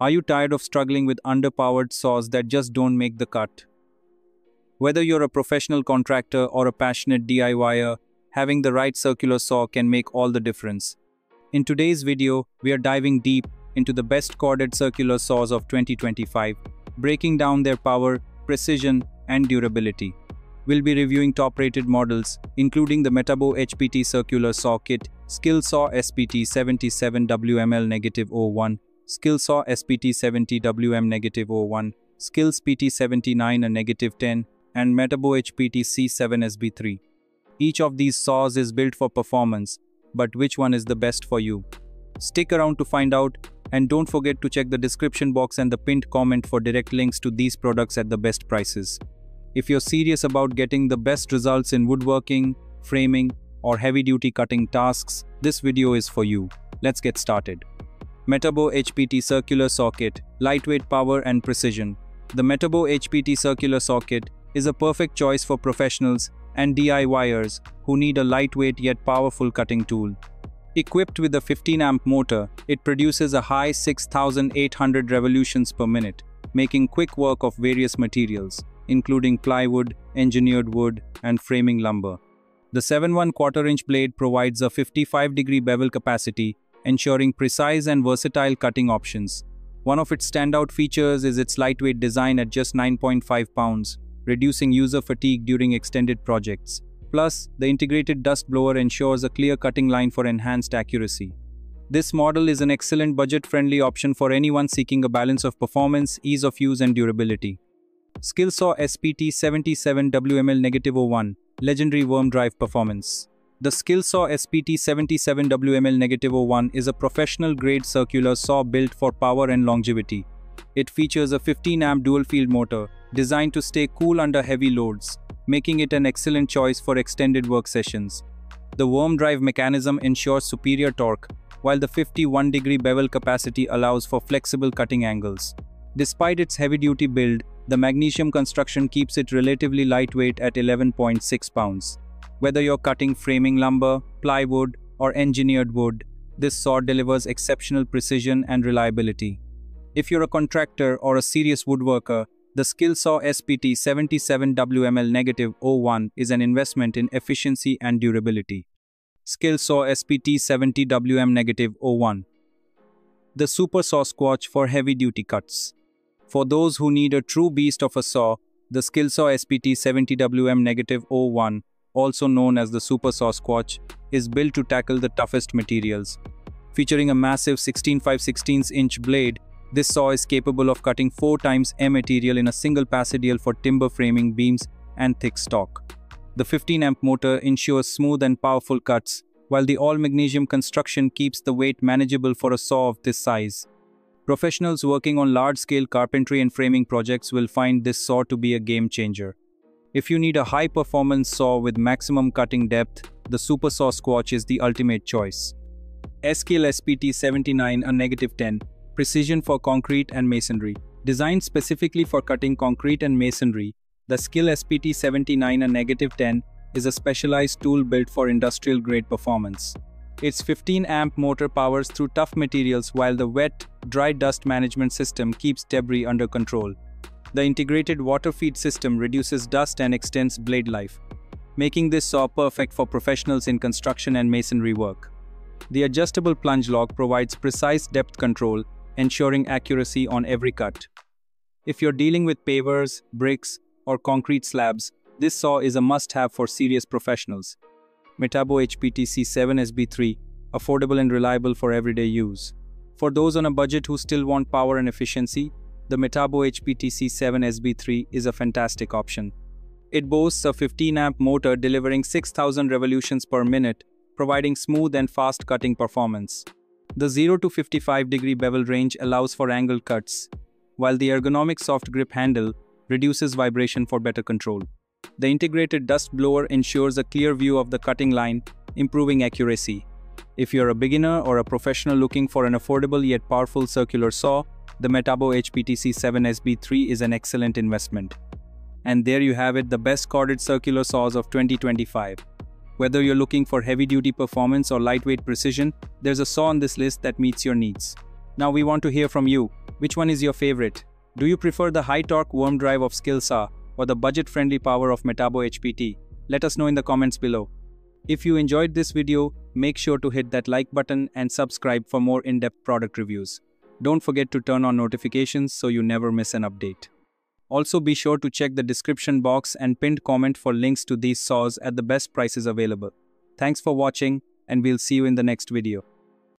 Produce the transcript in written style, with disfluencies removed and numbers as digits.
Are you tired of struggling with underpowered saws that just don't make the cut? Whether you're a professional contractor or a passionate DIYer, having the right circular saw can make all the difference. In today's video, we are diving deep into the best corded circular saws of 2025, breaking down their power, precision, and durability. We'll be reviewing top-rated models, including the Metabo HPT Circular Saw Kit, SKILSAW SPT77WML-01, SKILSAW SPT70WM-01, SKIL SPT79A-10, and Metabo HPT C7SB3. Each of these saws is built for performance, but which one is the best for you? Stick around to find out, and don't forget to check the description box and the pinned comment for direct links to these products at the best prices. If you're serious about getting the best results in woodworking, framing, or heavy-duty cutting tasks, this video is for you. Let's get started. Metabo HPT Circular Saw Kit, lightweight power and precision. The Metabo HPT Circular Saw Kit is a perfect choice for professionals and DIYers who need a lightweight yet powerful cutting tool. Equipped with a 15-amp motor, it produces a high 6,800 revolutions per minute, making quick work of various materials, including plywood, engineered wood, and framing lumber. The 7¼ blade provides a 55-degree bevel capacity, ensuring precise and versatile cutting options. One of its standout features is its lightweight design at just 9.5 pounds, reducing user fatigue during extended projects. Plus, the integrated dust blower ensures a clear cutting line for enhanced accuracy. This model is an excellent budget-friendly option for anyone seeking a balance of performance, ease of use, and durability. SKILSAW SPT77WML-01, legendary worm drive performance. The SKILSAW SPT77WML-01 is a professional-grade circular saw built for power and longevity. It features a 15-amp dual-field motor, designed to stay cool under heavy loads, making it an excellent choice for extended work sessions. The worm drive mechanism ensures superior torque, while the 51-degree bevel capacity allows for flexible cutting angles. Despite its heavy-duty build, the magnesium construction keeps it relatively lightweight at 11.6 pounds. Whether you're cutting framing lumber, plywood, or engineered wood, this saw delivers exceptional precision and reliability. If you're a contractor or a serious woodworker, the SKILSAW SPT77WML-01 is an investment in efficiency and durability. SKILSAW SPT70WM-01. The Super Saw Squatch for heavy-duty cuts. For those who need a true beast of a saw, the SKILSAW SPT70WM-01, also known as the Super Saw Squatch, is built to tackle the toughest materials. Featuring a massive 16x16-inch blade, this saw is capable of cutting 4 times M material in a single pass ideal for timber framing beams and thick stock. The 15-amp motor ensures smooth and powerful cuts, while the all-magnesium construction keeps the weight manageable for a saw of this size. Professionals working on large-scale carpentry and framing projects will find this saw to be a game-changer. If you need a high-performance saw with maximum cutting depth, the Super Saw Squatch is the ultimate choice. SKIL SPT79A-10. Precision for concrete and masonry. Designed specifically for cutting concrete and masonry, the SKIL SPT79A-10 is a specialized tool built for industrial-grade performance. Its 15-amp motor powers through tough materials while the wet, dry dust management system keeps debris under control. The integrated water feed system reduces dust and extends blade life, making this saw perfect for professionals in construction and masonry work. The adjustable plunge lock provides precise depth control, ensuring accuracy on every cut. If you're dealing with pavers, bricks, or concrete slabs, this saw is a must-have for serious professionals. Metabo HPT C7SB3, affordable and reliable for everyday use. For those on a budget who still want power and efficiency, the Metabo HPT C7SB3 is a fantastic option. It boasts a 15-amp motor delivering 6,000 revolutions per minute, providing smooth and fast cutting performance. The 0 to 55-degree bevel range allows for angled cuts, while the ergonomic soft grip handle reduces vibration for better control. The integrated dust blower ensures a clear view of the cutting line, improving accuracy. If you're a beginner or a professional looking for an affordable yet powerful circular saw, the Metabo HPT C7SB3 is an excellent investment. And there you have it, the best corded circular saws of 2025. Whether you're looking for heavy-duty performance or lightweight precision, there's a saw on this list that meets your needs. Now we want to hear from you. Which one is your favorite? Do you prefer the high-torque worm drive of SKILSAW or the budget-friendly power of Metabo HPT? Let us know in the comments below. If you enjoyed this video, make sure to hit that like button and subscribe for more in-depth product reviews. Don't forget to turn on notifications so you never miss an update. Also be sure to check the description box and pinned comment for links to these saws at the best prices available. Thanks for watching, and we'll see you in the next video.